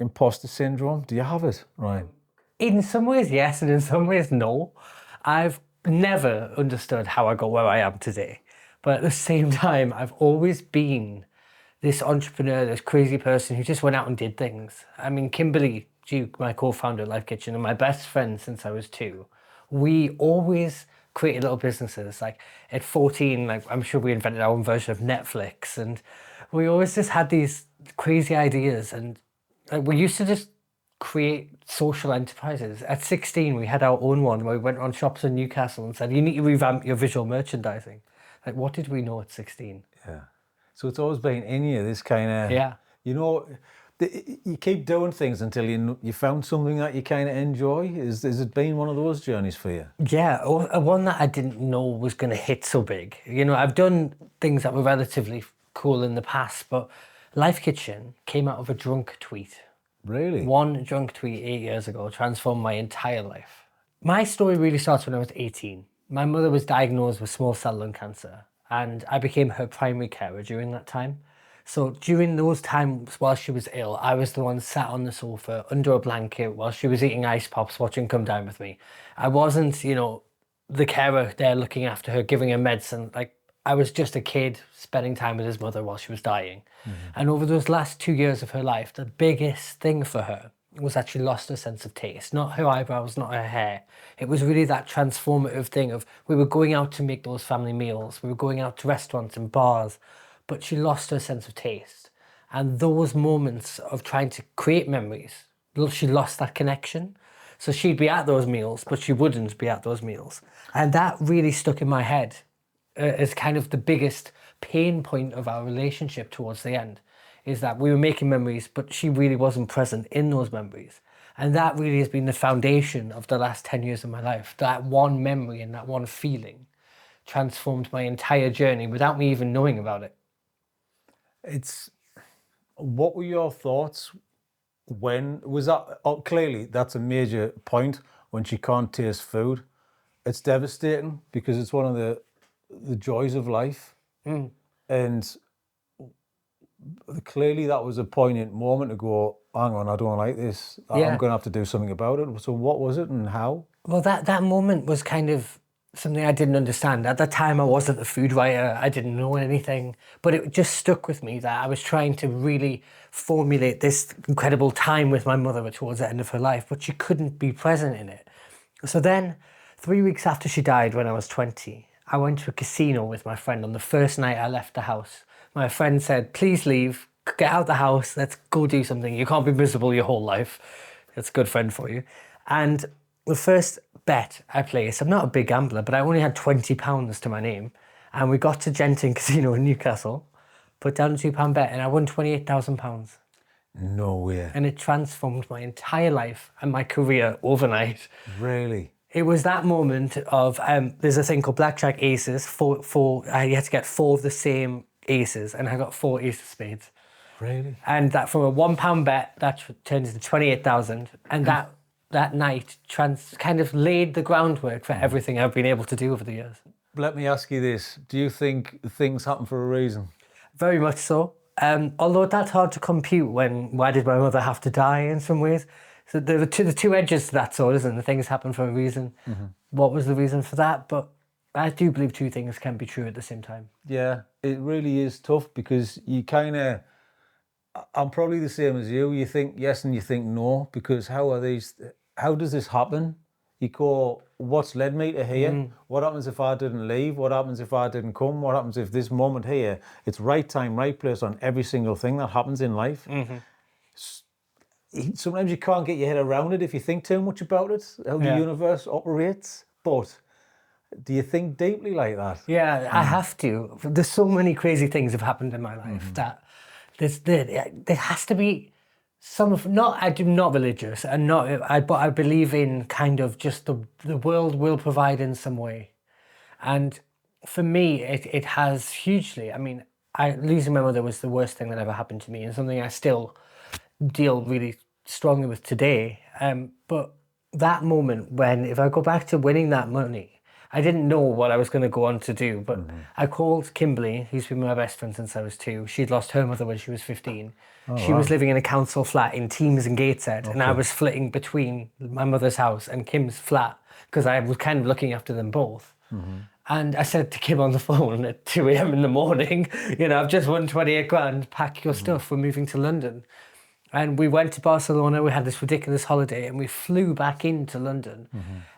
imposter syndrome? Do you have it? Right. In some ways, yes, and in some ways, no. I've never understood how I got where I am today. But at the same time, I've always been this entrepreneur, this crazy person who just went out and did things. I mean, Kimberly Duke, my co-founder at Life Kitchen, and my best friend since I was 2, we always created little businesses. Like at 14, like I'm sure we invented our own version of Netflix, and we always just had these crazy ideas. And like, we used to just create social enterprises. At 16, we had our own one where we went on shops in Newcastle and said, you need to revamp your visual merchandising. Like, what did we know at 16? Yeah. So it's always been in you, this kind of, Yeah. you know, you keep doing things until you found something that you kind of enjoy. Has it been one of those journeys for you? Yeah, one that I didn't know was going to hit so big. You know, I've done things that were relatively cool in the past, but Life Kitchen came out of a drunk tweet. Really? One drunk tweet 8 years ago transformed my entire life. My story really starts when I was 18. My mother was diagnosed with small cell lung cancer, and I became her primary carer during that time. So during those times while she was ill, I was the one sat on the sofa under a blanket while she was eating ice pops, watching Come Down With Me. I wasn't, you know, the carer there looking after her, giving her medicine. Like, I was just a kid spending time with his mother while she was dying. And over those last 2 years of her life, the biggest thing for her was that she lost her sense of taste. Not her eyebrows, not her hair. It was really that transformative thing of, we were going out to make those family meals, we were going out to restaurants and bars, but she lost her sense of taste. And those moments of trying to create memories, she lost that connection. So she'd be at those meals, but she wouldn't be at those meals. And that really stuck in my head as kind of the biggest pain point of our relationship towards the end, is that we were making memories, but she really wasn't present in those memories. And that really has been the foundation of the last 10 years of my life. That one memory and that one feeling transformed my entire journey without me even knowing about it. What were your thoughts when, was that, clearly that's a major point when she can't taste food. It's devastating because it's one of the joys of life. And clearly that was a poignant moment to go, hang on, I don't like this. I'm going to have to do something about it. So what was it and how? Well, that moment was kind of something I didn't understand. At the time, I wasn't a food writer. I didn't know anything. But it just stuck with me that I was trying to really formulate this incredible time with my mother towards the end of her life, but she couldn't be present in it. So then, 3 weeks after she died when I was 20, I went to a casino with my friend on the first night I left the house. My friend said, please leave, get out the house, let's go do something. You can't be miserable your whole life. That's a good friend for you. And the first bet I placed, I'm not a big gambler, but I only had £20 to my name. And we got to Genting Casino in Newcastle, put down a £2 bet, and I won £28,000. No way. And it transformed my entire life and my career overnight. Really? It was that moment of, there's a thing called blackjack aces. You had to get 4 of the same aces, and I got 4 ace of spades. Really? And that from a £1 bet, that turned into 28,000. And that night kind of laid the groundwork for everything I've been able to do over the years. Let me ask you this. Do you think things happen for a reason? Very much so. Although that's hard to compute why did my mother have to die in some ways? So there are the two edges to that sword, isn't it? Things happen for a reason. What was the reason for that? But I do believe 2 things can be true at the same time. Yeah, it really is tough because you kind of, I'm probably the same as you. You think yes and you think no, because how does this happen? You go, what's led me to here? What happens if I didn't leave? What happens if I didn't come? What happens if this moment here, it's right time, right place on every single thing that happens in life? Sometimes you can't get your head around it if you think too much about it, how the universe operates. But do you think deeply like that? Yeah, I have to. There's so many crazy things have happened in my life that there has to be some of, I'm not religious and but I believe in kind of just the world will provide in some way. And for me, it has hugely. I mean, losing my mother was the worst thing that ever happened to me, and something I still deal really strongly with today. But that moment when, if I go back to winning that money, I didn't know what I was going to go on to do, but I called Kimberly, who's been my best friend since I was 2. She'd lost her mother when she was 15. She was wow. living in a council flat in Thames and Gateshead, and I Okay. was flitting between my mother's house and Kim's flat because I was kind of looking after them both. And I said to Kim on the phone at 2 a.m. in the morning, I've just won 28 grand, pack your stuff, we're moving to London. And we went to Barcelona, we had this ridiculous holiday, and we flew back into London.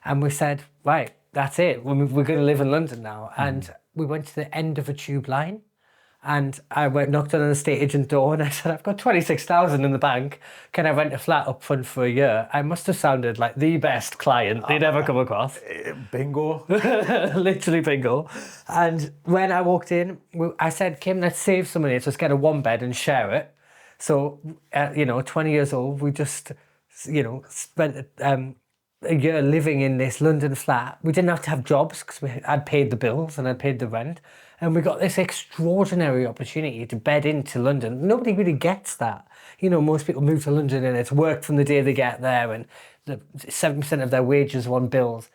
And we said, right, that's it, we're going to live in London now. And we went to the end of a tube line. And I knocked on an estate agent door and I said, I've got 26,000 in the bank. Can I rent a flat up front for a year? I must have sounded like the best client they'd ever come across. Bingo. Literally bingo. And when I walked in, I said, Kim, let's save some money. Let's get a 1 bed and share it. So, 20 years old, we just, spent a year living in this London flat. We didn't have to have jobs because I'd paid the bills and I'd paid the rent. And we got this extraordinary opportunity to bed into London. Nobody really gets that. Most people move to London and it's work from the day they get there and 7% of their wages are on bills.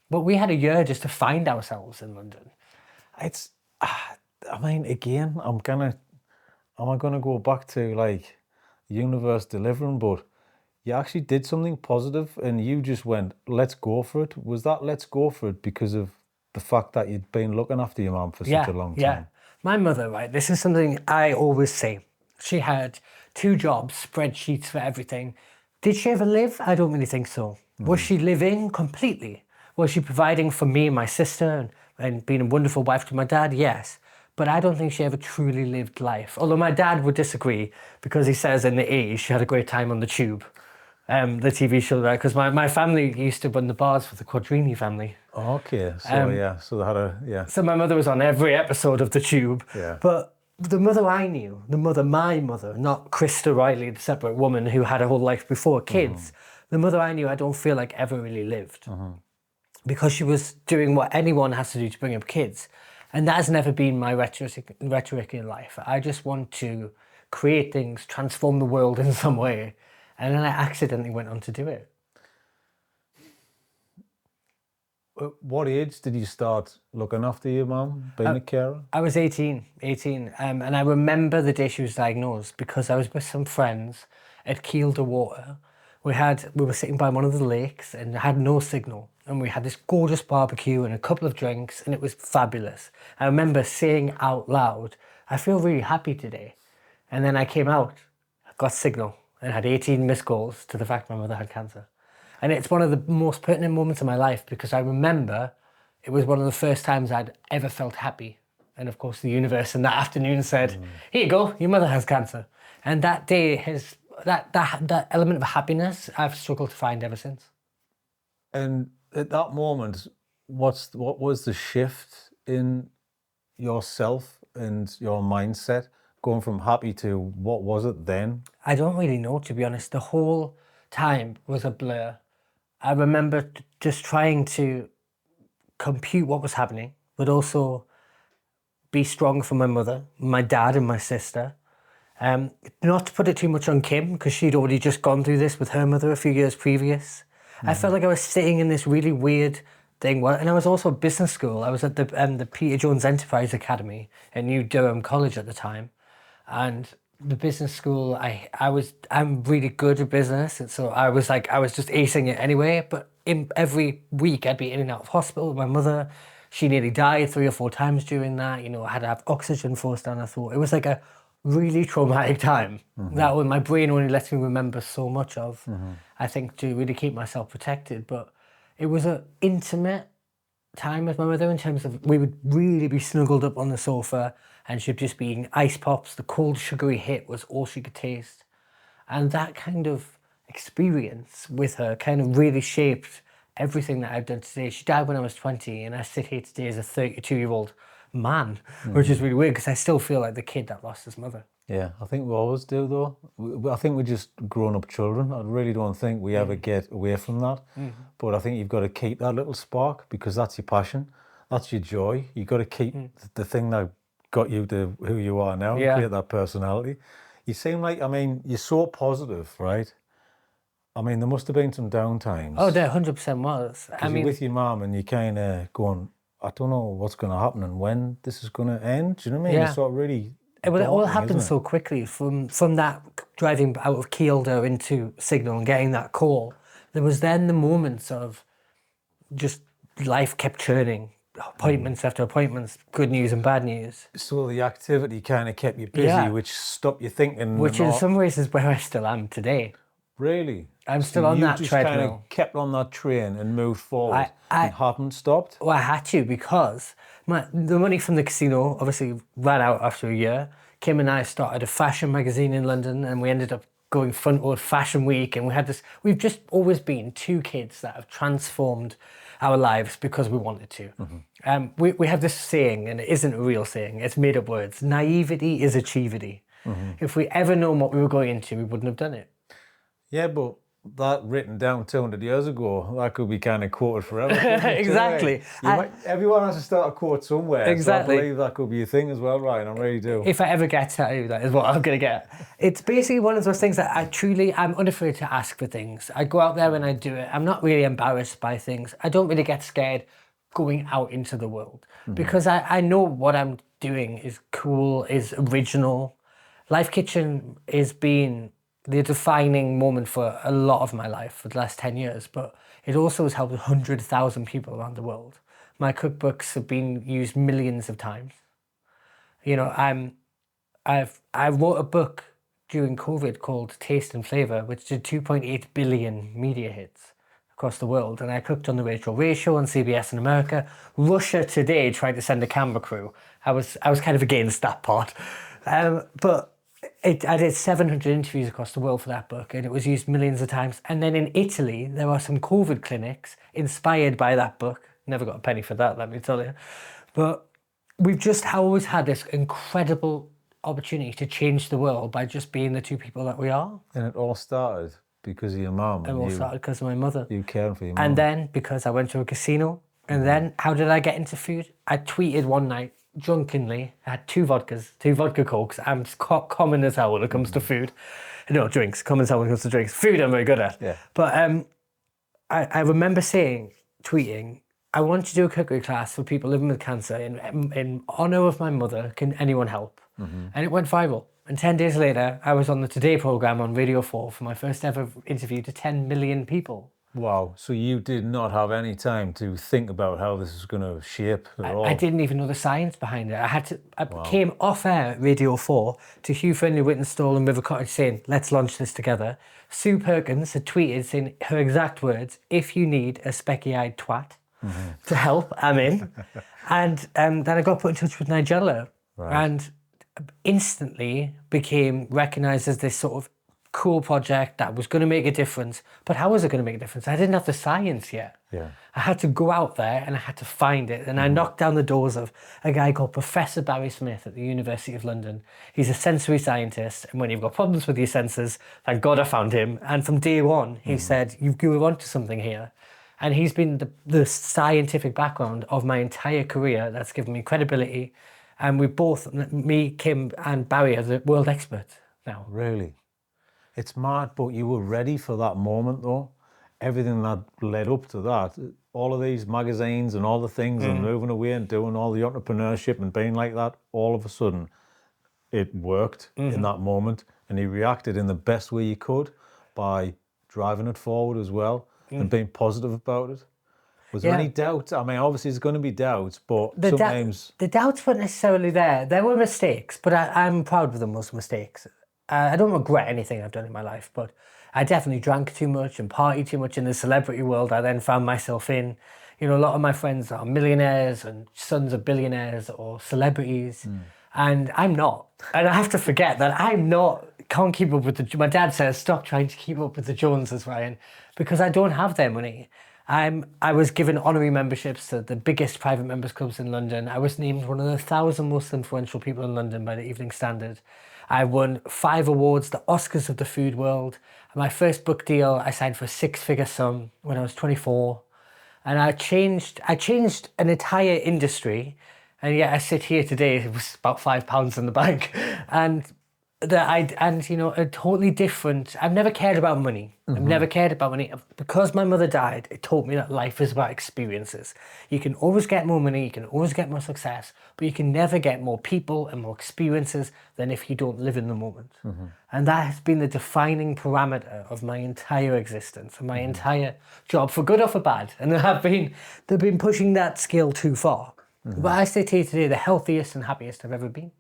But we had a year just to find ourselves in London. It's, again, am I gonna go back to like the universe delivering? But you actually did something positive and you just went, let's go for it. Was that let's go for it because of the fact that you'd been looking after your mum for such a long time? Yeah. My mother, right, this is something I always say. She had 2 jobs, spreadsheets for everything. Did she ever live? I don't really think so. Was she living completely? Was she providing for me and my sister and being a wonderful wife to my dad? Yes. But I don't think she ever truly lived life. Although my dad would disagree because he says in the 80s she had a great time on the Tube. The TV show there, because my family used to run the bars for the Quadrini family. Okay, so so they had So my mother was on every episode of the Tube. Yeah. But the mother I knew, my mother, not Krista Riley, the separate woman who had a whole life before kids, the mother I knew I don't feel like ever really lived. Because she was doing what anyone has to do to bring up kids. And that has never been my rhetoric in life. I just want to create things, transform the world in some way. And then I accidentally went on to do it. At what age did you start looking after your mum, being a carer? I was 18, and I remember the day she was diagnosed because I was with some friends at Kielder Water. We were sitting by one of the lakes and had no signal, and we had this gorgeous barbecue and a couple of drinks, and it was fabulous. I remember saying out loud, I feel really happy today. And then I came out, I got signal, and had 18 missed calls to the fact my mother had cancer. And it's one of the most pertinent moments of my life because I remember it was one of the first times I'd ever felt happy. And of course the universe in that afternoon said, here you go, your mother has cancer. And that day has, that element of happiness I've struggled to find ever since. And at that moment, what was the shift in yourself and your mindset going from happy to what was it then? I don't really know, to be honest. The whole time was a blur. I remember just trying to compute what was happening, but also be strong for my mother, my dad and my sister. Not to put it too much on Kim, because she'd already just gone through this with her mother a few years previous. I felt like I was sitting in this really weird thing. And I was also at business school. I was at the Peter Jones Enterprise Academy at New Durham College at the time. And the business school, I'm really good at business, and so I was just acing it anyway. But every week I'd be in and out of hospital with my mother. She nearly died 3 or 4 times during that. I had to have oxygen forced down her throat. It was like a really traumatic time that when my brain only lets me remember so much of. I think to really keep myself protected. But it was an intimate time with my mother in terms of we would really be snuggled up on the sofa and she'd just be eating ice pops. The cold sugary hit was all she could taste. And that kind of experience with her kind of really shaped everything that I've done today. She died when I was 20 and I sit here today as a 32-year-old man, which is really weird because I still feel like the kid that lost his mother. Yeah, I think we always do though. I think we're just grown-up children. I really don't think we ever get away from that. But I think you've got to keep that little spark because that's your passion, that's your joy. You've got to keep the thing that got you to who you are now, create that personality. You seem like, you're so positive, right? I mean, there must have been some downtimes. Oh, there 100% was. I Because you're mean, with your mum and you're kind of going, I don't know what's going to happen and when this is going to end. Do you know what I mean? Yeah. It's sort of really it all daunting, happened isn't it? so quickly from that driving out of Kielder into Signal and getting that call. There was then the moments of just life kept churning, appointments after appointments, good news and bad news. So the activity kind of kept you busy, Yeah. which stopped you thinking. Which in some ways is where I still am today. Really? I'm So still on you that just kind treadmill. of kept on that train and moved forward I- and haven't stopped? Well, I had to because the money from the casino obviously ran out after a year. Kim and I started a fashion magazine in London and we ended up going front row Fashion Week, and we've just always been two kids that have transformed our lives because we wanted to. We have this saying, and it isn't a real saying, it's made up words. Naivety is Achievity. If we ever known what we were going into, we wouldn't have done it. Yeah, but that written down 200 years ago, that could be kind of quoted forever. couldn't it, Exactly. Everyone has to start a quote somewhere. Exactly. So I believe that could be a thing as well, Ryan. I really do. If I ever get to that is what I'm going to get. It's basically one of those things that I'm unafraid to ask for things. I go out there and I do it. I'm not really embarrassed by things. I don't really get scared going out into the world because I know what I'm doing is cool, is original. Life Kitchen has been the defining moment for a lot of my life for the last 10 years, but it also has helped 100,000 people around the world. My cookbooks have been used millions of times. You know, I wrote a book during COVID called Taste and Flavor, which did 2.8 billion media hits across the world. And I cooked on the Rachel Ray Show on CBS in America. Russia Today tried to send a camera crew. I was kind of against that part. But I did 700 interviews across the world for that book, and it was used millions of times. And then in Italy, there are some COVID clinics inspired by that book. Never got a penny for that, let me tell you. But we've just always had this incredible opportunity to change the world by just being the two people that we are. And it all started because of your mum. It all started because of my mother. You caring for your mum. And then because I went to a casino. And then how did I get into food? I tweeted one night, drunkenly, I had two vodka cokes. I'm common as hell when it comes to food. No, drinks, common as hell when it comes to drinks. Food I'm very good at. Yeah. But I remember tweeting, I want to do a cookery class for people living with cancer in honour of my mother. Can anyone help? And it went viral. And 10 days later, I was on the Today programme on Radio 4 for my first ever interview to 10 million people. Wow. So you did not have any time to think about how this is going to shape at all? I didn't even know the science behind it. I came off air at Radio 4 to Hugh Findlay, Whittenstall and River Cottage saying, let's launch this together. Sue Perkins had tweeted saying her exact words, if you need a specky-eyed twat to help, I'm in. And then I got put in touch with Nigella and instantly became recognised as this sort of cool project that was going to make a difference. But how was it going to make a difference? I didn't have the science yet. Yeah. I had to go out there and I had to find it. And I knocked down the doors of a guy called Professor Barry Smith at the University of London. He's a sensory scientist. And when you've got problems with your senses, thank God I found him. And from day one, he said, you grew onto something here. And he's been the scientific background of my entire career that's given me credibility. And we both, me, Kim and Barry, are the world experts now. Really? It's mad, but you were ready for that moment though. Everything that led up to that, all of these magazines and all the things and moving away and doing all the entrepreneurship and being like that, all of a sudden it worked in that moment, and you reacted in the best way you could by driving it forward as well and being positive about it. Was there any doubt? I mean, obviously there's going to be doubts, but sometimes... The doubts weren't necessarily there. There were mistakes, but I'm proud of them, most mistakes. I don't regret anything I've done in my life, but I definitely drank too much and partied too much in the celebrity world I then found myself in. You know, a lot of my friends are millionaires and sons of billionaires or celebrities, and I'm not. And I have to forget that I'm not, can't keep up with my dad says, stop trying to keep up with the Joneses, Ryan, because I don't have their money. I was given honorary memberships to the biggest private members clubs in London. I was named one of the 1,000 most influential people in London by the Evening Standard. I won 5 awards, the Oscars of the food world. My first book deal, I signed for a 6-figure sum when I was 24. And I changed an entire industry. And yet I sit here today with about £5 in the bank. And And you know, a totally different. I've never cared about money. I've never cared about money because my mother died. It taught me that life is about experiences. You can always get more money, you can always get more success, but you can never get more people and more experiences than if you don't live in the moment. And that has been the defining parameter of my entire existence and my entire job, for good or for bad. And they've been pushing that skill too far. But I say to you today, the healthiest and happiest I've ever been.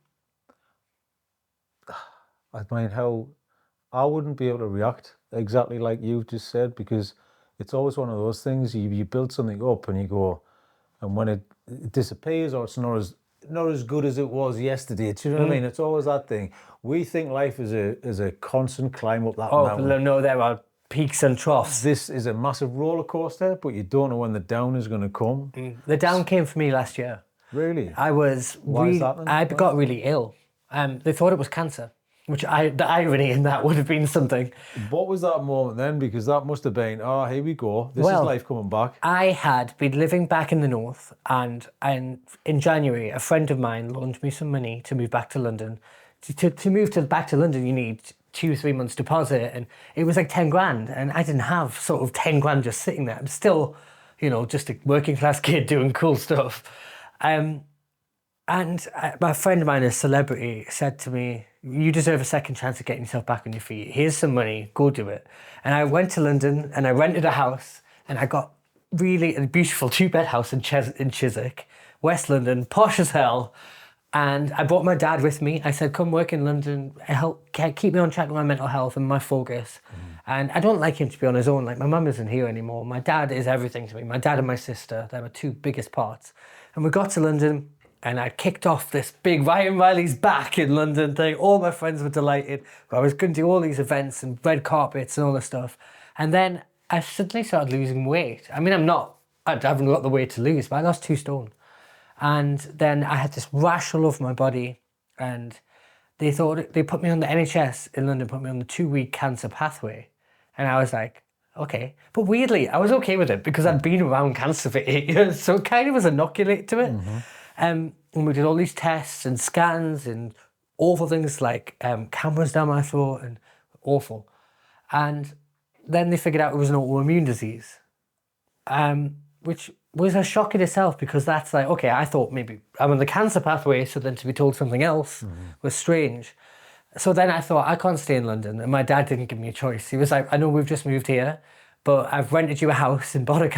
I mean, how I wouldn't be able to react exactly like you've just said, because it's always one of those things, you build something up and you go, and when it disappears or it's not as good as it was yesterday, do you know what I mean? It's always that thing. We think life is a constant climb up that mountain. Oh, no, there are peaks and troughs. This is a massive roller coaster, but you don't know when the down is going to come. The down came for me last year. Really? Why is that then? I got really ill. They thought it was cancer, which the irony in that would have been something. What was that moment then? Because that must have been, oh, here we go. This is life coming back. I had been living back in the north, and in January, a friend of mine loaned me some money to move back to London. To move back to London, you need 2-3 months deposit, and it was like 10 grand, and I didn't have sort of 10 grand just sitting there. I'm still, you know, just a working class kid doing cool stuff. My friend of mine, a celebrity, said to me, you deserve a second chance at getting yourself back on your feet. Here's some money, go do it. And I went to London and I rented a house, and I got really a beautiful 2-bed house in Chiswick, West London, posh as hell. And I brought my dad with me. I said, come work in London, keep me on track with my mental health and my focus. And I don't like him to be on his own. Like, my mum isn't here anymore. My dad is everything to me. My dad and my sister, they're my two biggest parts. And we got to London, and I kicked off this big Ryan Riley's back in London thing. All my friends were delighted. I was going to do all these events and red carpets and all this stuff. And then I suddenly started losing weight. I mean, I haven't got the weight to lose, but I lost 2 stone. And then I had this rash all over my body, and they put me on the NHS in London, put me on the 2-week cancer pathway. And I was like, okay. But weirdly, I was okay with it because I'd been around cancer for 8 years. So it kind of was inoculated to it. And we did all these tests and scans and awful things like cameras down my throat and awful. And then they figured out it was an autoimmune disease, which was a shock in itself, because that's like, okay, I thought maybe I'm on the cancer pathway, so then to be told something else was strange. So then I thought, I can't stay in London, and my dad didn't give me a choice. He was like, I know we've just moved here, but I've rented you a house in Bodder,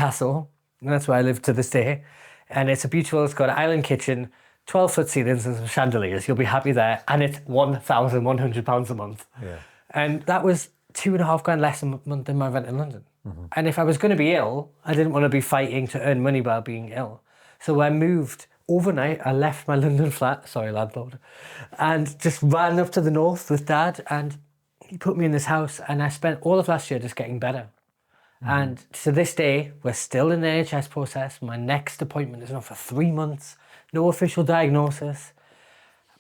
and that's where I live to this day. And it's it's got an island kitchen, 12-foot ceilings and some chandeliers. You'll be happy there. And it's £1,100 a month. Yeah. And that was 2.5 grand less a month than my rent in London. And if I was going to be ill, I didn't want to be fighting to earn money while being ill. So I moved overnight. I left my London flat, sorry landlord, and just ran up to the north with Dad, and he put me in this house, and I spent all of last year just getting better. And to this day, we're still in the NHS process. My next appointment is not for 3 months, no official diagnosis.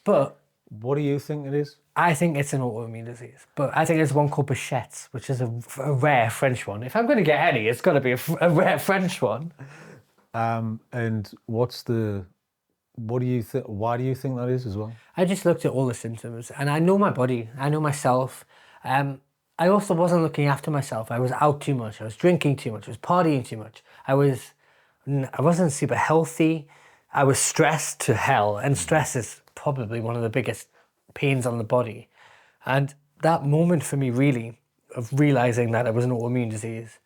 But what do you think it is? I think it's an autoimmune disease, but I think there's one called Behçet's, which is a rare French one. If I'm going to get any, it's got to be a rare French one. And what do you think? Why do you think that is as well? I just looked at all the symptoms, and I know my body, I know myself. I also wasn't looking after myself. I was out too much. I was drinking too much. I was partying too much. I wasn't super healthy. I was stressed to hell, and stress is probably one of the biggest pains on the body. And that moment for me, really, of realizing that it was an autoimmune disease,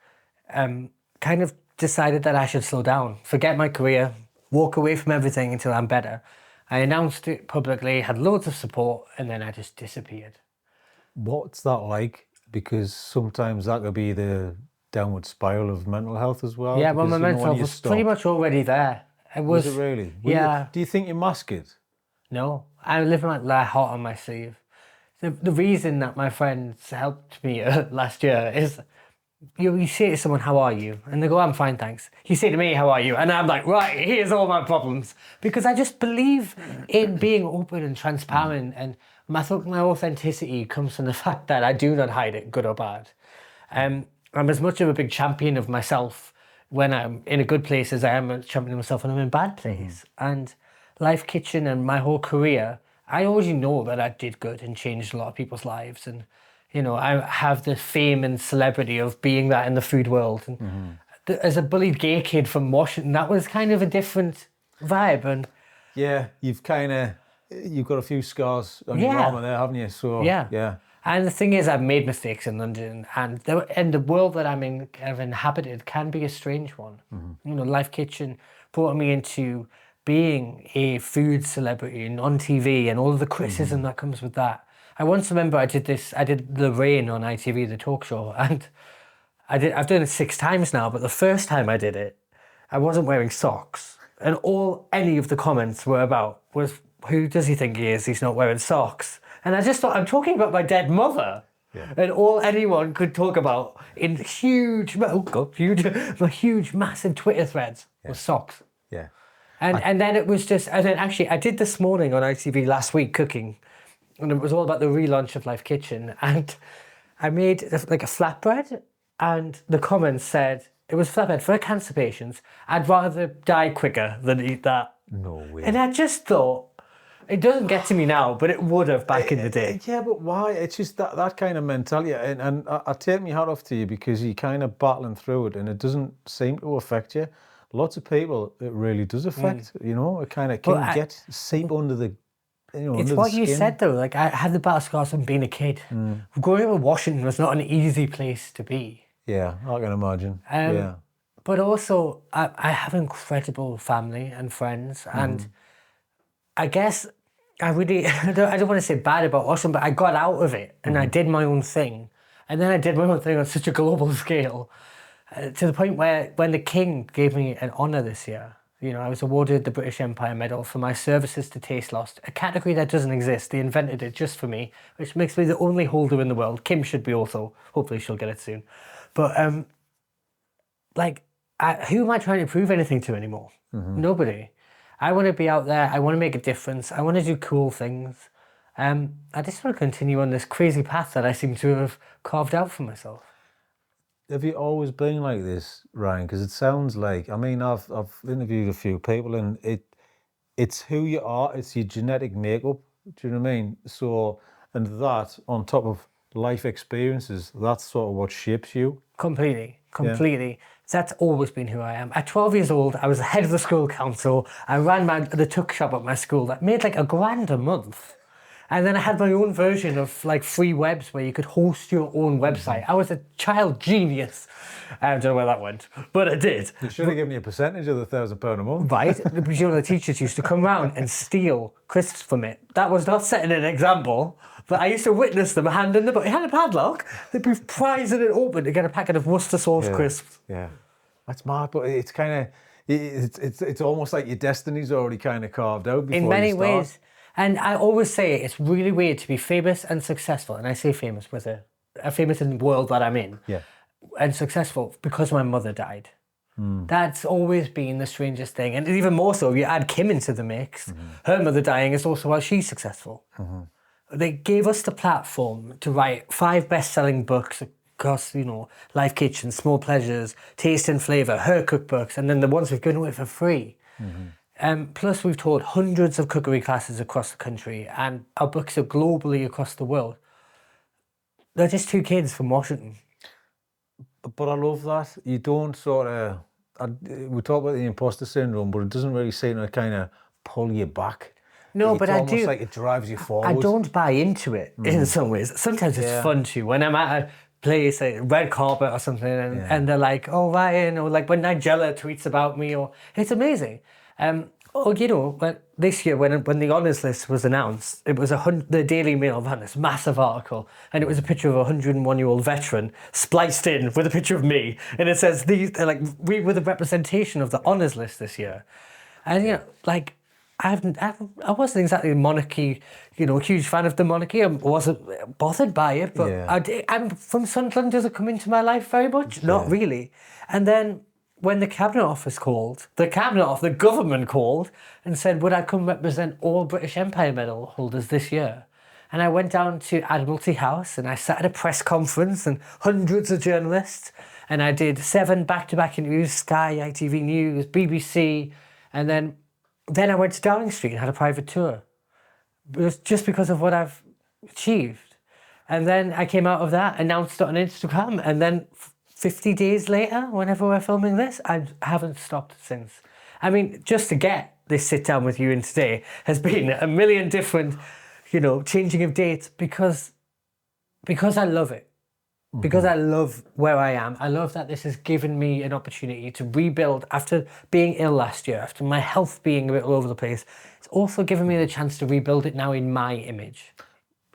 kind of decided that I should slow down, forget my career, walk away from everything until I'm better. I announced it publicly, had loads of support, and then I just disappeared. What's that like? Because sometimes that could be the downward spiral of mental health as well. Yeah, well, my mental health was pretty much already there. Was it really? Yeah. Do you think you mask it? No, I live my heart on my sleeve. The reason that my friends helped me last year is, you say to someone, how are you? And they go, I'm fine, thanks. You say to me, how are you? And I'm like, right, here's all my problems. Because I just believe in being open and transparent, and I think my authenticity comes from the fact that I do not hide it, good or bad. I'm as much of a big champion of myself when I'm in a good place as I am a champion of myself when I'm in a bad place. And Life Kitchen and my whole career, I already know that I did good and changed a lot of people's lives. And, you know, I have the fame and celebrity of being that in the food world. And as a bullied gay kid from Washington, that was kind of a different vibe. And Yeah, you've got a few scars on your Yeah. armour there, haven't you? So yeah. yeah. And the thing is, I've made mistakes in London, and the world that I'm in, kind of inhabited, can be a strange one. You know, Life Kitchen brought me into being a food celebrity and on TV, and all of the criticism that comes with that. I once remember I did The Rain on ITV, the talk show, and I've done it 6 times now, but the first time I did it, I wasn't wearing socks, and all any of the comments were about was, who does he think he is? He's not wearing socks. And I just thought, I'm talking about my dead mother. Yeah. And all anyone could talk about in huge, massive Twitter threads was socks. Yeah. And then it was just, and then actually I did this morning on ITV last week cooking, and it was all about the relaunch of Life Kitchen. And I made like a flatbread, and the comments said, it was flatbread for cancer patients. I'd rather die quicker than eat that. No way. And I just thought, it doesn't get to me now, but it would have back in the day. Yeah, but why? It's just that kind of mentality. And I take my hat off to you, because you're kind of battling through it and it doesn't seem to affect you. Lots of people, it really does affect, you know, it kind of can seep under the, you know, It's under what the you skin. said though, like I had the battle scars from being a kid. Growing up in Washington was not an easy place to be. Yeah, I can imagine. Yeah. But also, I have incredible family and friends, and I guess I really, I don't want to say bad about Washington, but I got out of it and I did my own thing. And then I did my own thing on such a global scale, to the point where when the King gave me an honour this year, you know, I was awarded the British Empire Medal for my services to taste loss, a category that doesn't exist. They invented it just for me, which makes me the only holder in the world. Kim should be also. Hopefully she'll get it soon. But, who am I trying to prove anything to anymore? Nobody. I want to be out there. I want to make a difference. I want to do cool things. I just want to continue on this crazy path that I seem to have carved out for myself. Have you always been like this, Ryan? Because it sounds like, I mean, I've interviewed a few people, and it's who you are. It's your genetic makeup. Do you know what I mean? So, and that on top of life experiences, that's sort of what shapes you. Completely. That's always been who I am. At 12 years old, I was the head of the school council. I ran the tuck shop at my school that made like $1,000 a month. And then I had my own version of like free webs where you could host your own website. I was a child genius. I don't know where that went, but I did. You should have given me a percentage of the £1,000 a month. Right? Because you know, the teachers used to come round and steal crisps from it. That was not setting an example, but I used to witness them handing the book. It had a padlock. They'd be prizing it open to get a packet of Worcester sauce crisps. Yeah, that's mad, but it's kind of, it's almost like your destiny's already kind of carved out before In many you start. ways. And I always say it's really weird to be famous and successful. And I say famous with a famous in the world that I'm in. Yeah. And successful because my mother died. That's always been the strangest thing. And even more so, if you add Kim into the mix, her mother dying is also why she's successful. They gave us the platform to write 5 best-selling books across, you know, Life Kitchen, Small Pleasures, Taste and Flavour, her cookbooks, and then the ones we've given away for free. Plus, we've taught hundreds of cookery classes across the country, and our books are globally across the world. They're just 2 kids from Washington. But I love that. You don't sort of, we talk about the imposter syndrome, but it doesn't really seem to kind of pull you back. No, but I do. It's almost like it drives you forward. I don't buy into it in some ways. Sometimes it's fun too. When I'm at a place, a red carpet or something, and they're like, "Oh, Ryan," or like when Nigella tweets about me, or it's amazing. Or you know, but this year when the honours list was announced, it was the Daily Mail ran this massive article, and it was a picture of a 101-year-old veteran spliced in with a picture of me, and it says we were the representation of the honours list this year, and you know, like. I wasn't exactly a monarchy, you know, a huge fan of the monarchy. I wasn't bothered by it, but I'm from Sunderland. Does it come into my life very much? Not really. And then when the Cabinet Office called, the government called and said, would I come represent all British Empire Medal holders this year? And I went down to Admiralty House and I sat at a press conference and hundreds of journalists, and I did 7 back-to-back interviews, Sky, ITV News, BBC, and then I went to Downing Street and had a private tour. It was just because of what I've achieved. And then I came out of that, announced it on Instagram, and then 50 days later, whenever we're filming this, I haven't stopped since. I mean, just to get this sit down with you in today has been a million different, changing of dates because I love it. Because I love where I am. I love that this has given me an opportunity to rebuild after being ill last year, after my health being a bit all over the place. It's also given me the chance to rebuild it now in my image,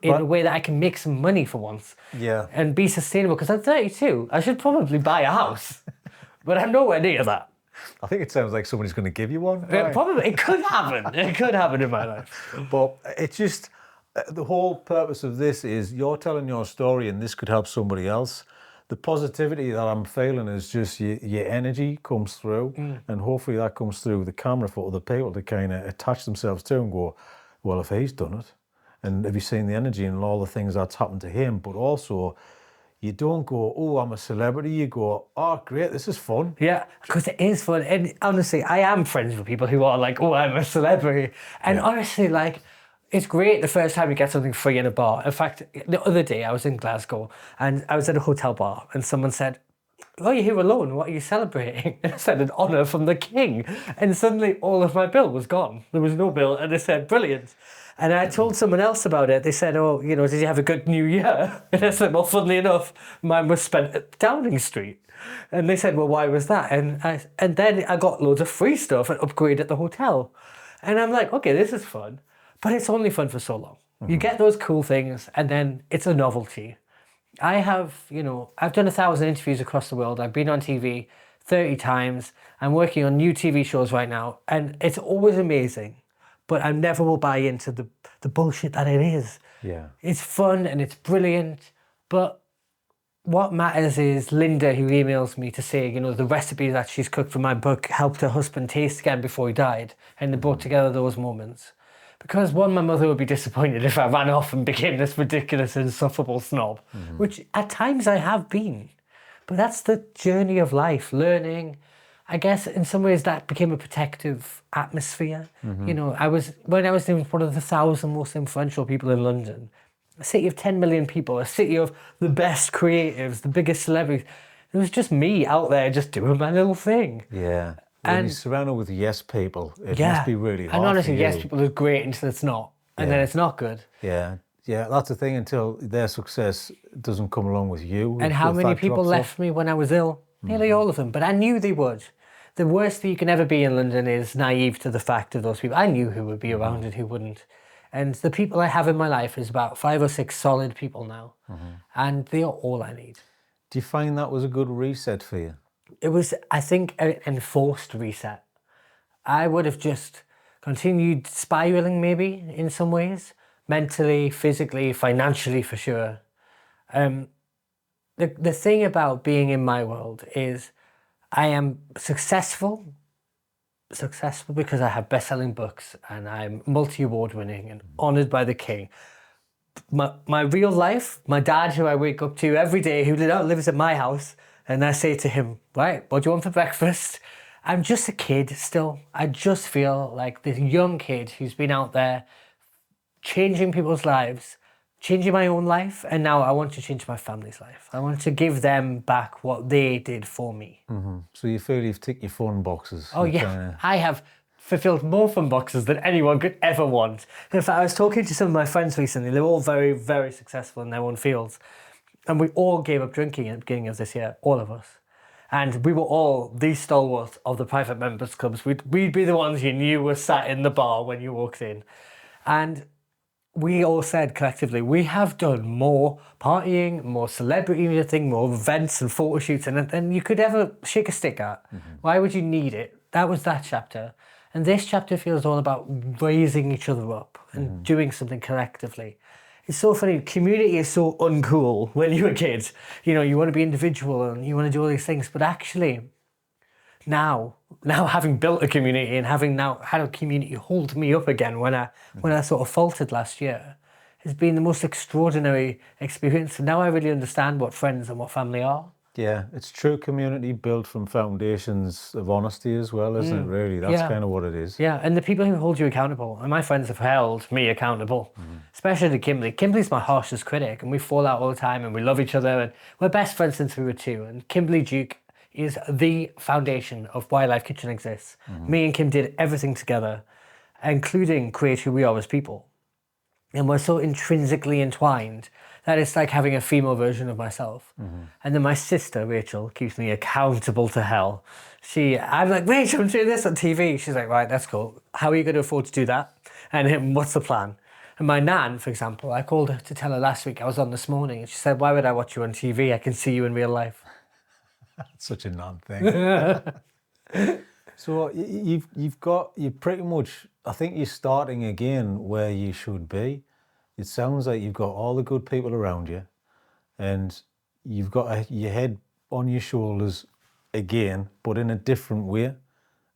in a way that I can make some money for once. Yeah. And be sustainable. Because I'm 32, I should probably buy a house, but I'm nowhere near that. I think it sounds like somebody's going to give you one. Probably, it could happen. It could happen in my life. But it's just, the whole purpose of this is you're telling your story and this could help somebody else. The positivity that I'm feeling is just your energy comes through, and hopefully that comes through the camera for other people to kind of attach themselves to and go, well, if he's done it, and have you seen the energy and all the things that's happened to him? But also, you don't go, oh, I'm a celebrity. You go, oh, great, this is fun. Yeah, because it is fun. And honestly, I am friends with people who are like, oh, I'm a celebrity. And honestly, like, it's great the first time you get something free in a bar. In fact, the other day I was in Glasgow and I was at a hotel bar and someone said, oh, you're here alone. What are you celebrating? And I said, an honour from the king. And suddenly all of my bill was gone. There was no bill. And they said, brilliant. And I told someone else about it. They said, oh, did you have a good New Year? And I said, well, funnily enough, mine was spent at Downing Street. And they said, well, why was that? And then I got loads of free stuff and upgrade at the hotel. And I'm like, okay, this is fun. But it's only fun for so long. You get those cool things and then it's a novelty. I have, I've done 1,000 interviews across the world. I've been on TV 30 times. I'm working on new TV shows right now. And it's always amazing. But I never will buy into the bullshit that it is. Yeah. It's fun and it's brilliant. But what matters is Linda, who emails me to say, the recipe that she's cooked for my book helped her husband taste again before he died. And they brought together those moments. Because one, my mother would be disappointed if I ran off and became this ridiculous, insufferable snob, which at times I have been. But that's the journey of life, learning. I guess in some ways that became a protective atmosphere. When I was one of the 1,000 most influential people in London, a city of 10 million people, a city of the best creatives, the biggest celebrities. It was just me out there just doing my little thing. Yeah. When you're surrounded with yes people, it must be really hard. And honestly, for you. yes people are great until it's not. And then it's not good. Yeah. Yeah, that's the thing, until their success doesn't come along with you. And how many people left me when I was ill? Nearly all of them. But I knew they would. The worst that you can ever be in London is naive to the fact of those people. I knew who would be around and who wouldn't. And the people I have in my life is about 5 or 6 solid people now. And they are all I need. Do you find that was a good reset for you? It was, I think, an enforced reset. I would have just continued spiraling maybe in some ways, mentally, physically, financially for sure. The thing about being in my world is I am successful because I have best-selling books and I'm multi-award winning and honoured by the king. My real life, my dad, who I wake up to every day, who lives at my house, and I say to him, right, what do you want for breakfast? I'm just a kid still. I just feel like this young kid who's been out there changing people's lives, changing my own life, and now I want to change my family's life. I want to give them back what they did for me. So you feel you've ticked your fun boxes. Oh yeah, I have fulfilled more fun boxes than anyone could ever want. In fact, I was talking to some of my friends recently. They're all very, very successful in their own fields. And we all gave up drinking at the beginning of this year, all of us. And we were all the stalwarts of the private members clubs. We'd be the ones you knew were sat in the bar when you walked in. And we all said collectively, we have done more partying, more celebrity meeting, more events and photo shoots than you could ever shake a stick at. Why would you need it? That was that chapter. And this chapter feels all about raising each other up and doing something collectively. It's so funny, community is so uncool when you're a kid. You want to be individual and you want to do all these things, but actually now having built a community and having now had a community hold me up again when I sort of faltered last year, has been the most extraordinary experience. And now I really understand what friends and what family are. Yeah, it's true community built from foundations of honesty as well, isn't it, really? That's Yeah. kind of what it is. Yeah, and the people who hold you accountable, and my friends have held me accountable, especially Kimberly. Kimberly's my harshest critic, and we fall out all the time, and we love each other, and we're best friends since we were 2. And Kimberly Duke is the foundation of why Life Kitchen exists. Me and Kim did everything together, including create who we are as people. And we're so intrinsically entwined that it's like having a female version of myself. And then my sister, Rachel, keeps me accountable to hell. I'm like, Rachel, I'm doing this on TV. She's like, right, that's cool. How are you going to afford to do that? And what's the plan? And my nan, for example, I called her to tell her last week I was on this morning. And she said, why would I watch you on TV? I can see you in real life. That's such a non thing. So you're pretty much, I think you're starting again where you should be. It sounds like you've got all the good people around you and you've got your head on your shoulders again, but in a different way,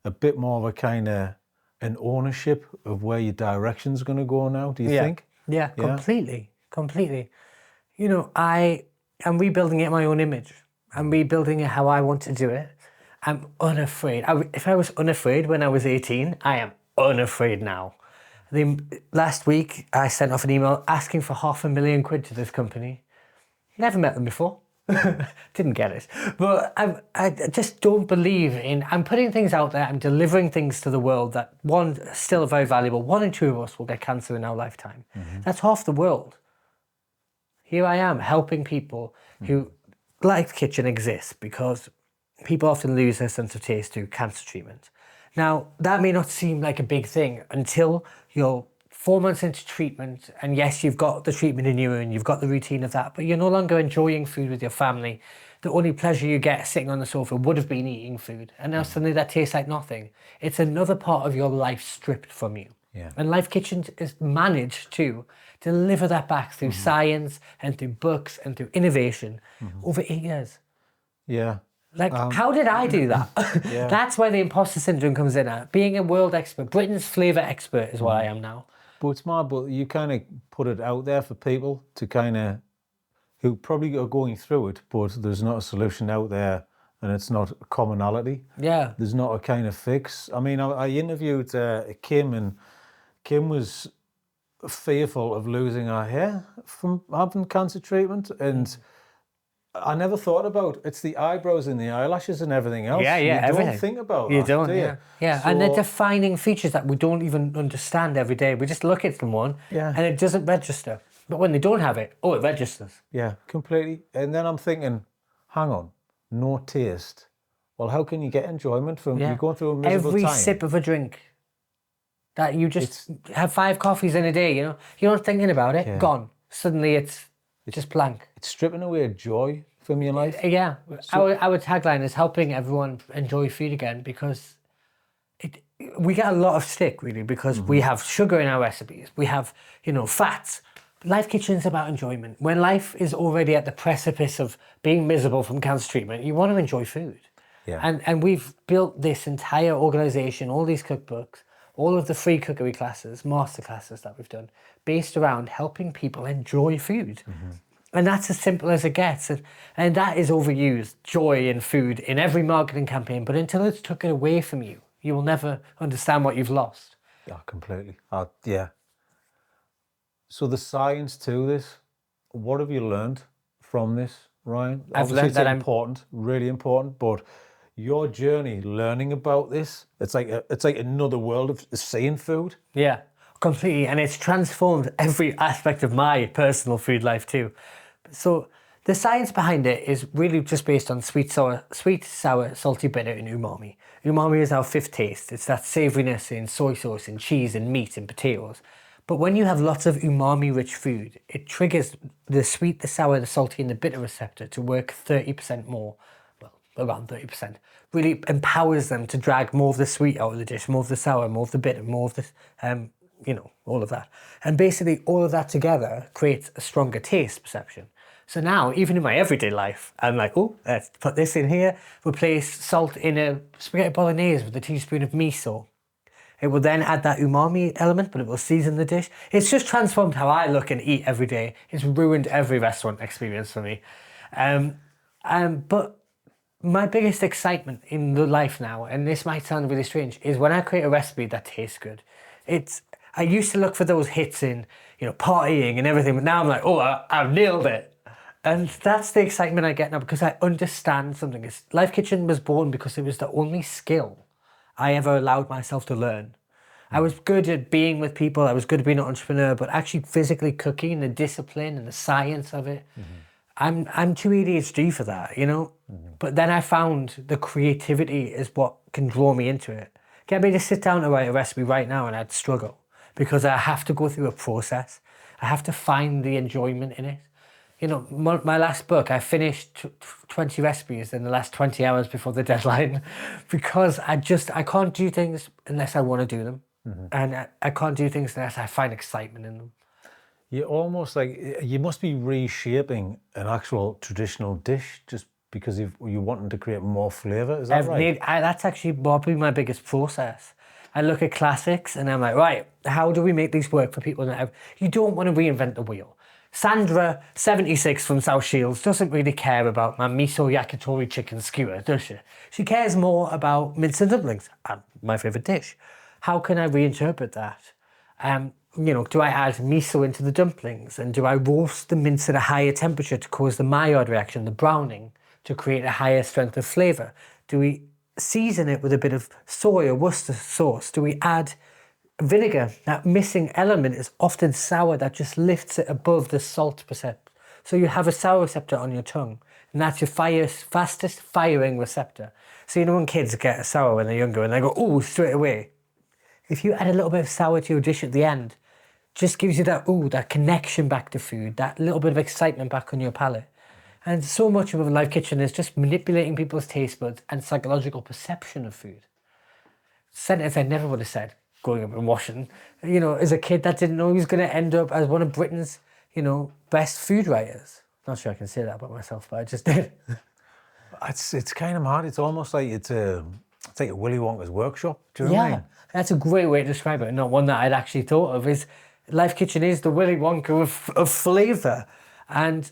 a bit more of a kind of an ownership of where your direction's going to go now, do you think? Yeah, completely. You know, I am rebuilding it in my own image. I'm rebuilding it how I want to do it. I'm unafraid. If I was unafraid when I was 18, I am unafraid now. Last week, I sent off an email asking for £500,000 to this company. Never met them before. Didn't get it. But I just don't believe in... I'm putting things out there. I'm delivering things to the world that, one, still very valuable. 1 in 2 of us will get cancer in our lifetime. That's half the world. Here I am helping people who... Life Kitchen exists because people often lose their sense of taste through cancer treatment. Now, that may not seem like a big thing until you're 4 months into treatment, and yes, you've got the treatment in you and you've got the routine of that, but you're no longer enjoying food with your family. The only pleasure you get sitting on the sofa would have been eating food, and now suddenly that tastes like nothing. It's another part of your life stripped from you. Yeah. And Life Kitchen is managed to deliver that back through science and through books and through innovation over 8 years. Yeah. Like, how did I do that? Yeah. That's where the imposter syndrome comes in at. Being a world expert, Britain's flavour expert is what I am now. But it's mad, but you kind of put it out there for people to kind of, who probably are going through it, but there's not a solution out there and it's not a commonality. Yeah. There's not a kind of fix. I mean, I interviewed Kim, and Kim was fearful of losing her hair from having cancer treatment, and I never thought about it's the eyebrows and the eyelashes and everything else. Yeah, you everything. don't think about You that, don't, do you? yeah. Yeah, So, and they're defining features that we don't even understand every day. We just look at someone and it doesn't register. But when they don't have it, it registers. yeah, completely. And then I'm thinking, hang on, no taste. Well, how can you get enjoyment from you're going through a miserable every time? sip of a drink that you just have 5 coffees in a day, you know, you're not thinking about it, gone. Suddenly it's just blank. It's stripping away joy from your life. Yeah, our tagline is helping everyone enjoy food again, because we get a lot of stick really because we have sugar in our recipes, we have, you know, fats. Life Kitchen's about enjoyment. When life is already at the precipice of being miserable from cancer treatment, you want to enjoy food. Yeah. And we've built this entire organisation, all these cookbooks, all of the free cookery classes, master classes that we've done, based around helping people enjoy food. And that's as simple as it gets. And that is overused, joy in food, in every marketing campaign. But until it's taken away from you, you will never understand what you've lost. Yeah, completely. Yeah. So the science to this, what have you learned from this, Ryan? I've Obviously learned it's that important, really important, but your journey learning about this, it's like another world of seeing food. Yeah, completely. And it's transformed every aspect of my personal food life too. So the science behind it is really just based on sweet, sour, salty, bitter, and umami. Umami is our 5th taste. It's that savouriness in soy sauce, in cheese, and meat, and potatoes. But when you have lots of umami-rich food, it triggers the sweet, the sour, the salty, and the bitter receptor to work 30% more, well, around 30%. Really empowers them to drag more of the sweet out of the dish, more of the sour, more of the bitter, more of the, you know, all of that. And basically all of that together creates a stronger taste perception. So now, even in my everyday life, I'm like, oh, let's put this in here, replace salt in a spaghetti bolognese with a teaspoon of miso. It will then add that umami element, but it will season the dish. It's just transformed how I look and eat every day. It's ruined every restaurant experience for me. But my biggest excitement in the life now, and this might sound really strange, is when I create a recipe that tastes good. I used to look for those hits in, partying and everything, but now I'm like, oh, I've nailed it. And that's the excitement I get now because I understand something. Life Kitchen was born because it was the only skill I ever allowed myself to learn. I was good at being with people, I was good at being an entrepreneur, but actually physically cooking, the discipline and the science of it, I'm too ADHD for that, But then I found the creativity is what can draw me into it. Get me to sit down to write a recipe right now and I'd struggle because I have to go through a process. I have to find the enjoyment in it. My last book, I finished 20 recipes in the last 20 hours before the deadline because I can't do things unless I want to do them. And I can't do things unless I find excitement in them. You're almost like, you must be reshaping an actual traditional dish just because you're wanting to create more flavour, is that right? That's actually probably my biggest process. I look at classics and I'm like, right, how do we make these work for people? You don't want to reinvent the wheel. Sandra, 76 from South Shields, doesn't really care about my miso yakitori chicken skewer, does she? She cares more about mince and dumplings, my favourite dish. How can I reinterpret that? Do I add miso into the dumplings? And do I roast the mince at a higher temperature to cause the Maillard reaction, the browning, to create a higher strength of flavour? Do we season it with a bit of soy or Worcester sauce? Do we add vinegar? That missing element is often sour that just lifts it above the salt percent. So you have a sour receptor on your tongue, and that's your fastest firing receptor. So when kids get sour when they're younger and they go, oh, straight away. If you add a little bit of sour to your dish at the end, just gives you that connection back to food, that little bit of excitement back on your palate. And so much of Life Kitchen is just manipulating people's taste buds and psychological perception of food. Sentence I never would have said growing up in Washington. As a kid that didn't know he was going to end up as one of Britain's, best food writers. Not sure I can say that about myself, but I just did. It's kind of mad. It's almost like it's like a Willy Wonka's workshop. Do you know what I mean? That's a great way to describe it. Not one that I'd actually thought of. Is Life Kitchen is the Willy Wonka of flavour. And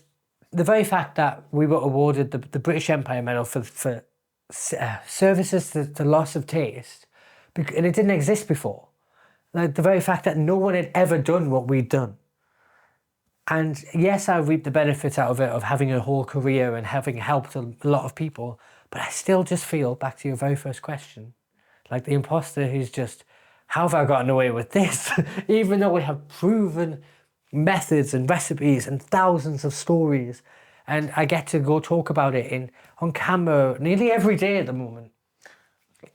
the very fact that we were awarded the British Empire Medal for services to loss of taste, and it didn't exist before. Like the very fact that no one had ever done what we'd done. And yes, I reaped the benefits out of it, of having a whole career and having helped a lot of people, but I still just feel, back to your very first question, like the imposter who's just, how have I gotten away with this? Even though we have proven methods and recipes and thousands of stories, and I get to go talk about it on camera nearly every day at the moment.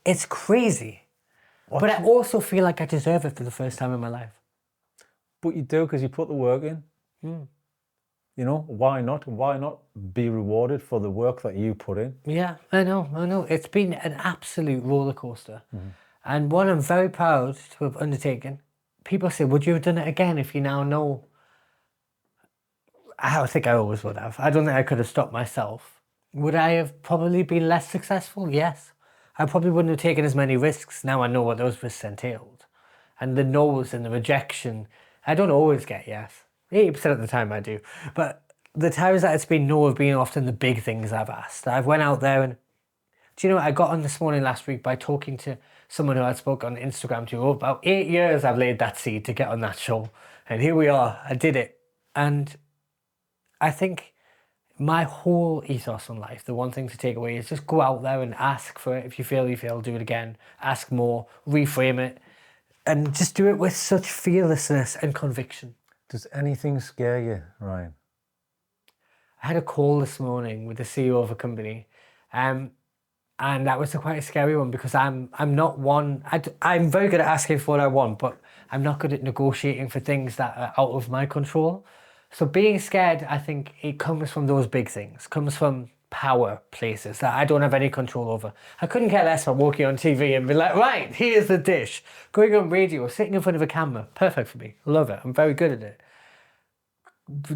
It's crazy. But I also feel like I deserve it for the first time in my life. But you do, because you put the work in. Why not? Why not be rewarded for the work that you put in? Yeah, I know. It's been an absolute roller coaster. And one I'm very proud to have undertaken. People say, would you have done it again if you now know? I think I always would have. I don't think I could have stopped myself. Would I have probably been less successful? Yes. I probably wouldn't have taken as many risks. Now I know what those risks entailed. And the no's and the rejection, I don't always get yes. 80% of the time I do. But the times that it's been no have been often the big things I've asked. I've went out there and, do you know what, I got on this morning last week by talking to someone who I spoke on Instagram to. Oh, about 8 years I've laid that seed to get on that show. And here we are, I did it. And I think my whole ethos in life, the one thing to take away is just go out there and ask for it. If you fail, do it again. Ask more, reframe it, and just do it with such fearlessness and conviction. Does anything scare you, Ryan? I had a call this morning with the CEO of a company, and that was quite a scary one because I'm not one. I'm very good at asking for what I want, but I'm not good at negotiating for things that are out of my control. So being scared, I think it comes from those big things, comes from power places that I don't have any control over. I couldn't care less about walking on TV and be like, right, here's the dish. Going on radio, sitting in front of a camera, perfect for me. Love it. I'm very good at it.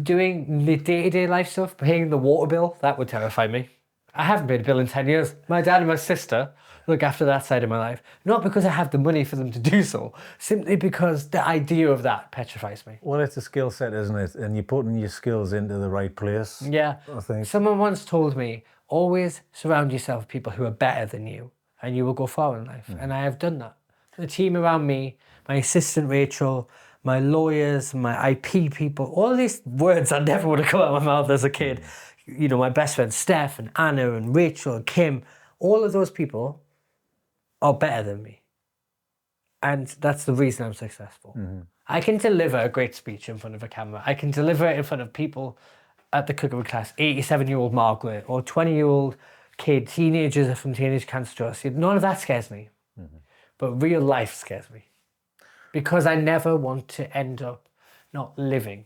Doing the day-to-day life stuff, paying the water bill, that would terrify me. I haven't paid a bill in 10 years. My dad and my sister look after that side of my life. Not because I have the money for them to do so, simply because the idea of that petrifies me. Well, it's a skill set, isn't it? And you're putting your skills into the right place. Yeah. I think. Someone once told me, always surround yourself with people who are better than you and you will go far in life. And I have done that. The team around me, my assistant Rachel, my lawyers, my IP people, all these words that never would have come out of my mouth as a kid. You know, my best friends Steph and Anna and Rachel and Kim, all of those people are better than me. And that's the reason I'm successful. I can deliver a great speech in front of a camera. I can deliver it in front of people at the cookery class, 87-year-old Margaret or 20-year-old kid, teenagers from Teenage Cancer Trust. None of that scares me. But real life scares me. Because I never want to end up not living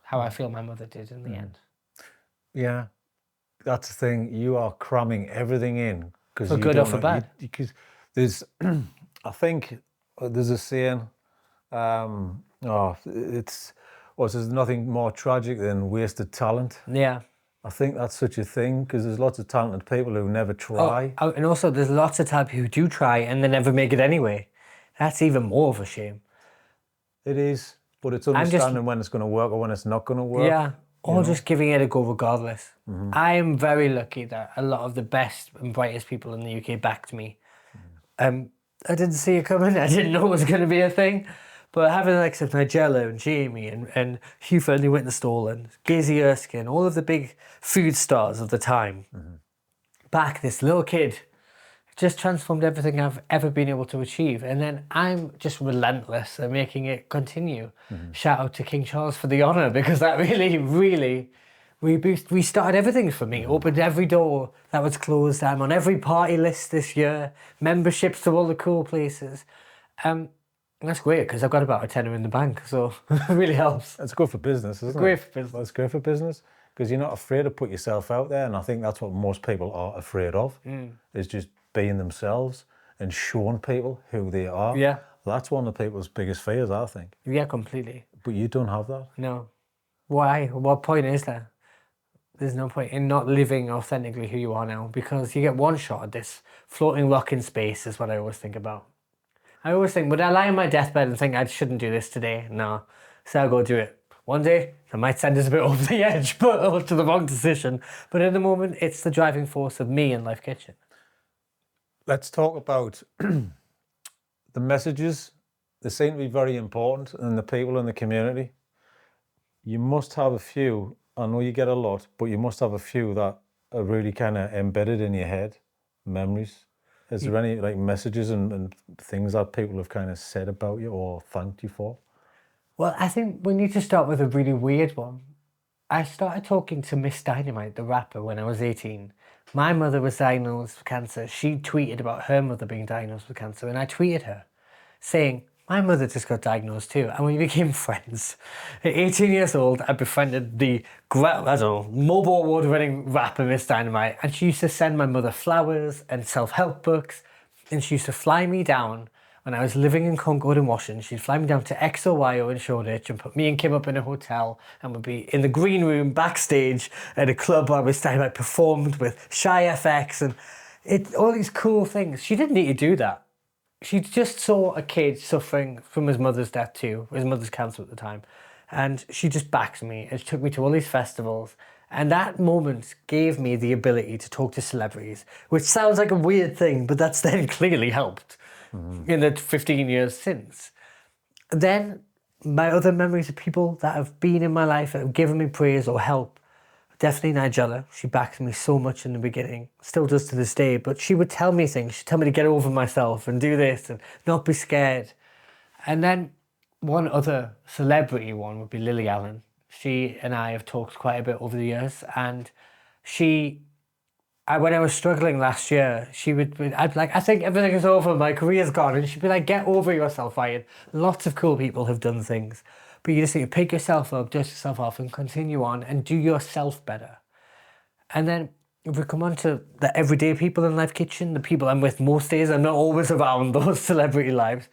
how I feel my mother did in the end. Yeah, that's the thing. You are cramming everything in. For good or for bad. Because there's, I think there's a saying, there's nothing more tragic than wasted talent. Yeah. I think that's such a thing because there's lots of talented people who never try. Oh, and also there's lots of talented people who do try and they never make it anyway. That's even more of a shame. It is, but it's understanding when it's going to work or when it's not going to work. Yeah, or just giving it a go regardless. I am very lucky that a lot of the best and brightest people in the UK backed me. I didn't see it coming. I didn't know it was going to be a thing. But having the likes of Nigella and Jamie and Hugh Fearnley-Whitnestall and Gazey Erskine, all of the big food stars of the time, back this little kid, just transformed everything I've ever been able to achieve. And then I'm just relentless at making it continue. Shout out to King Charles for the honour, because that really restarted everything for me. Opened every door that was closed. I'm on every party list this year. Memberships to all the cool places. And that's great because I've got about a tenner in the bank, so it really helps. It's good for business, isn't it? Great for business. It's great for business because you're not afraid to put yourself out there, and I think that's what most people are afraid of, is just being themselves and showing people who they are. Yeah. That's one of the people's biggest fears, I think. Yeah, completely. But you don't have that. No. Why? What point is there? There's no point in not living authentically who you are now, because you get one shot at this floating rock in space is what I always think about. I always think, would I lie on my deathbed and think I shouldn't do this today? No. So I'll go do it. One day, I might send us a bit over the edge, but to the wrong decision. But at the moment, it's the driving force of me in Life Kitchen. Let's talk about the messages. They seem to be very important, and the people in the community. You must have a few. I know you get a lot, but you must have a few that are really kind of embedded in your head, memories. Is there any like messages and things that people have kind of said about you or thanked you for? Well, I think we need to start with a really weird one. I started talking to Miss Dynamite, the rapper, when I was 18. My mother was diagnosed with cancer. She tweeted about her mother being diagnosed with cancer, and I tweeted her saying, my mother just got diagnosed too, and we became friends. At 18 years old, I befriended the, Mobile Award-winning rapper Miss Dynamite, and she used to send my mother flowers and self-help books, and she used to fly me down when I was living in Concord in Washington. She'd fly me down to XOYO in Shoreditch and put me and Kim up in a hotel, and we'd be in the green room backstage at a club where Miss Dynamite performed with Shy FX and all these cool things. She didn't need to do that. She just saw a kid suffering from his mother's death too, his mother's cancer at the time. And she just backed me and she took me to all these festivals. And that moment gave me the ability to talk to celebrities, which sounds like a weird thing, but that's then clearly helped in the 15 years since. Then my other memories of people that have been in my life that have given me praise or help. Definitely Nigella. She backed me so much in the beginning. Still does to this day. But she would tell me things. She'd tell me to get over myself and do this and not be scared. And then one other celebrity one would be Lily Allen. She and I have talked quite a bit over the years. And when I was struggling last year, I'd be like, I think everything is over. My career's gone. And she'd be like, get over yourself, Ryan. Lots of cool people have done things. But you just need to pick yourself up, dust yourself off and continue on and do yourself better. And then if we come on to the everyday people in Life Kitchen, the people I'm with most days, I'm not always around those celebrity lives.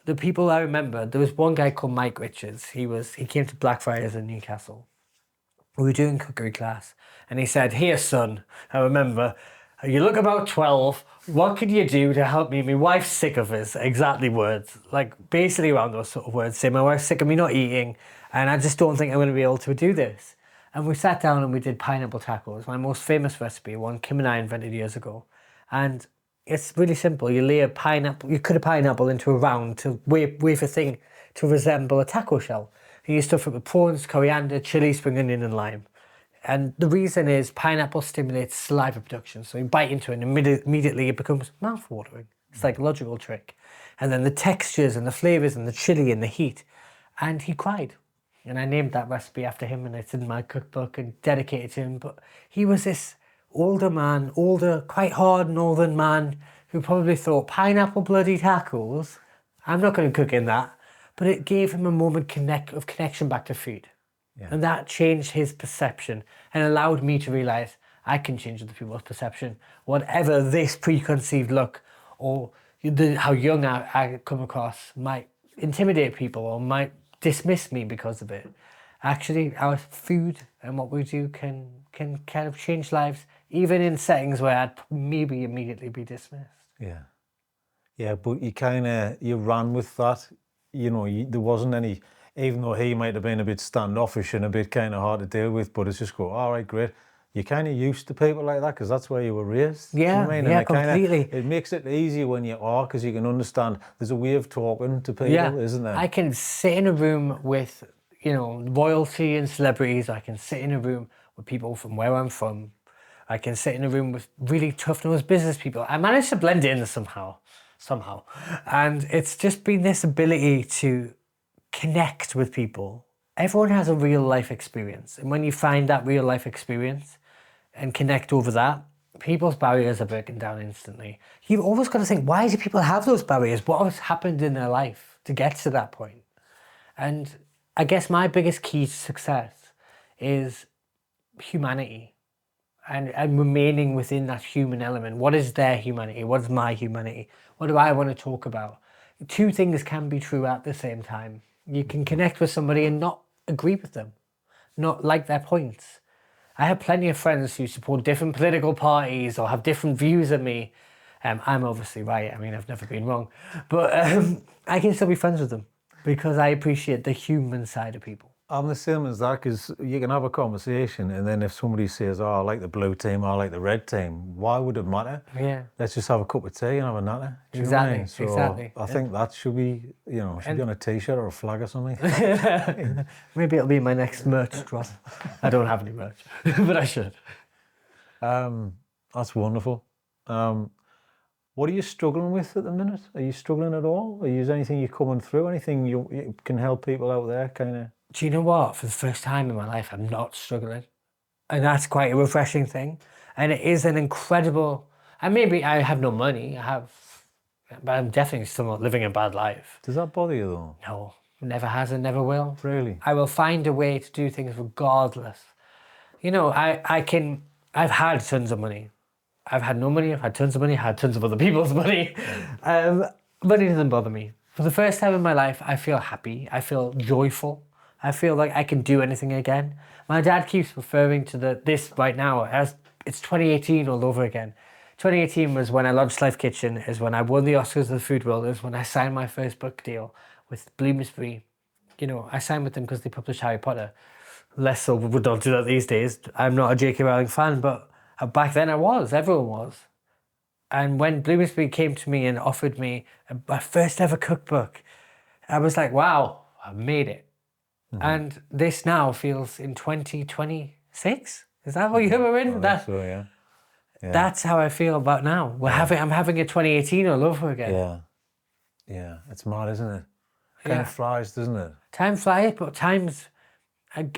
The people I remember, there was one guy called Mike Richards. He came to Blackfriars in Newcastle. We were doing cookery class and he said, here son, I remember, you look about 12, what could you do to help me? My wife's sick of us, exactly words. Like basically around those sort of words, say my wife's sick of me not eating and I just don't think I'm going to be able to do this. And we sat down and we did pineapple tacos, my most famous recipe, one Kim and I invented years ago. And it's really simple. You lay a pineapple, you cut a pineapple into a round to wafer thing to resemble a taco shell. And you stuff it with prawns, coriander, chili, spring onion and lime. And the reason is pineapple stimulates saliva production. So you bite into it and immediately it becomes mouth-watering. It's like a logical trick. And then the textures and the flavors and the chili and the heat. And he cried. And I named that recipe after him and it's in my cookbook and dedicated to him. But he was this older, quite hard northern man who probably thought, pineapple bloody tacos? I'm not going to cook in that. But it gave him a moment of connection back to food. Yeah. And that changed his perception and allowed me to realize I can change other people's perception. Whatever this preconceived look or how young I come across might intimidate people or might dismiss me because of it. Actually, our food and what we do can kind of change lives, even in settings where I'd maybe immediately be dismissed. Yeah. Yeah, but you ran with that. You know, there wasn't any, even though he might have been a bit standoffish and a bit kind of hard to deal with, but it's just go, all right, great. You're kind of used to people like that because that's where you were raised. Yeah, you know what I mean? Yeah, and completely. It makes it easier when you are because you can understand there's a way of talking to people, isn't there? I can sit in a room with, royalty and celebrities. I can sit in a room with people from where I'm from. I can sit in a room with really tough-nosed business people. I managed to blend in somehow. And it's just been this ability to connect with people. Everyone has a real life experience. And when you find that real life experience and connect over that, people's barriers are broken down instantly. You've always got to think, why do people have those barriers? What has happened in their life to get to that point? And I guess my biggest key to success is humanity. And remaining within that human element. What is their humanity? What is my humanity? What do I want to talk about? Two things can be true at the same time. You can connect with somebody and not agree with them, not like their points. I have plenty of friends who support different political parties or have different views than me. I'm obviously right. I mean, I've never been wrong. But I can still be friends with them because I appreciate the human side of people. I'm the same as that because you can have a conversation and then if somebody says, oh, I like the blue team, I like the red team, why would it matter? Yeah. Let's just have a cup of tea and have a natter. Exactly, So exactly. I think that should be, should be on a t-shirt or a flag or something. Maybe it'll be my next merch drop. I don't have any merch, but I should. That's wonderful. What are you struggling with at the minute? Are you struggling at all? Is there anything you're coming through? Anything you can help people out there kind of? Do you know what? For the first time in my life, I'm not struggling. And that's quite a refreshing thing. And it is an incredible... And maybe I have no money. But I'm definitely still not living a bad life. Does that bother you though? No, never has and never will. Really? I will find a way to do things regardless. I've had tons of money. I've had no money, I've had tons of money, I've had tons of other people's money. Money doesn't bother me. For the first time in my life, I feel happy. I feel joyful. I feel like I can do anything again. My dad keeps referring to this right now as it's 2018 all over again. 2018 was when I launched Life Kitchen, is when I won the Oscars of the Food World, is when I signed my first book deal with Bloomsbury. I signed with them because they published Harry Potter. Less so, we don't do that these days. I'm not a J.K. Rowling fan, but back then I was, everyone was. And when Bloomsbury came to me and offered me my first ever cookbook, I was like, wow, I made it. And this now feels in 2026. Is that what you were in? Yeah. That's how I feel about now. I'm having a 2018 all over again. Yeah. It's mad, isn't it? Kind of flies, doesn't it? Time flies, but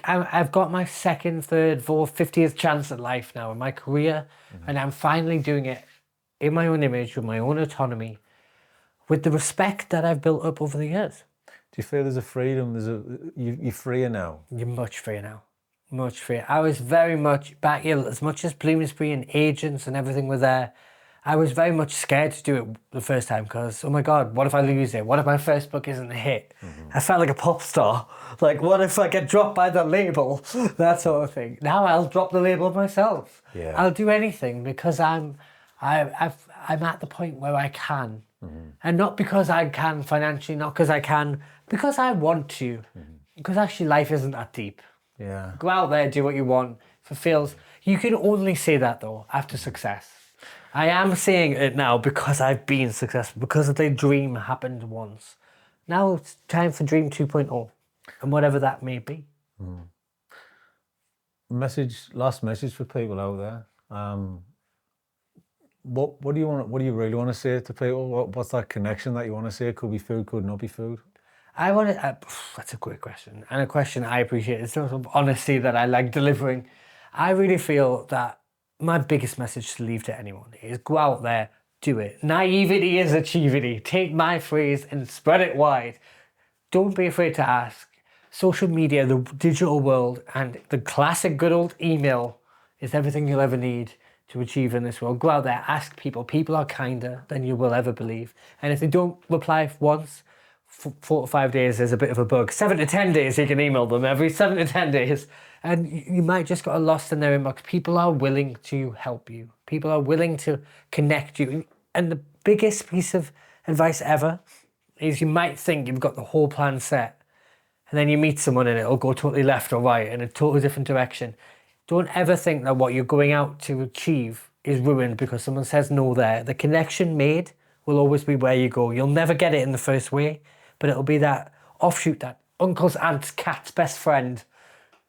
I've got my second, third, fourth, 50th chance at life now in my career, and I'm finally doing it in my own image, with my own autonomy, with the respect that I've built up over the years. Do you feel there's a freedom? You're freer now? You're much freer now. Much freer. I was very much back here, as much as Bloomsbury and agents and everything were there, I was very much scared to do it the first time because, oh my God, what if I lose it? What if my first book isn't a hit? I felt like a pop star. Like, what if I get dropped by the label? That sort of thing. Now I'll drop the label myself. Yeah. I'll do anything because I'm at the point where I can. And not because I can financially, not because I can, because I want to. Because actually life isn't that deep. Yeah. Go out there, do what you want, fulfills. You can only say that though after success. I am saying it now because I've been successful, because the dream happened once. Now it's time for Dream 2.0 and whatever that may be. Last message for people out there. What do you really want to say to people? What's that connection that you want to say? Could be food, could not be food. I want to. That's a great question, and a question I appreciate. It's sort of honesty that I like delivering. I really feel that my biggest message to leave to anyone is go out there, do it. Naivety is achievity. Take my phrase and spread it wide. Don't be afraid to ask. Social media, the digital world, and the classic good old email is everything you'll ever need to achieve in this world. Go out there, ask people. People are kinder than you will ever believe. And if they don't reply once, 4 to 5 days is a bit of a bug. 7 to 10 days you can email them every 7 to 10 days. And you might just got lost in their inbox. People are willing to help you. People are willing to connect you. And the biggest piece of advice ever is you might think you've got the whole plan set. And then you meet someone and it'll go totally left or right in a totally different direction. Don't ever think that what you're going out to achieve is ruined because someone says no there. The connection made will always be where you go. You'll never get it in the first way, but it'll be that offshoot, that uncle's aunt's cat's best friend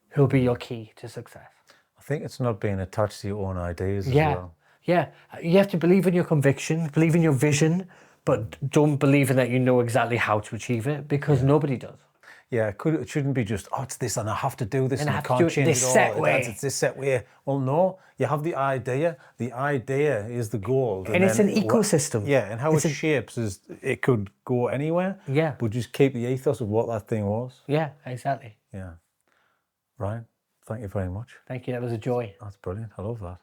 who'll be your key to success. I think it's not being attached to your own ideas as well. Yeah. You have to believe in your conviction, believe in your vision, but don't believe in that you know exactly how to achieve it because nobody does. Yeah, it shouldn't be just, oh, it's this and I have to do this and I have to can't do it change this it all. set way. It's this set way. Well, no, you have the idea. The idea is the goal. And it's an ecosystem. Yeah, and how it shapes is it could go anywhere. Yeah. But just keep the ethos of what that thing was. Yeah, exactly. Yeah. Ryan, thank you very much. Thank you. That was a joy. That's brilliant. I love that.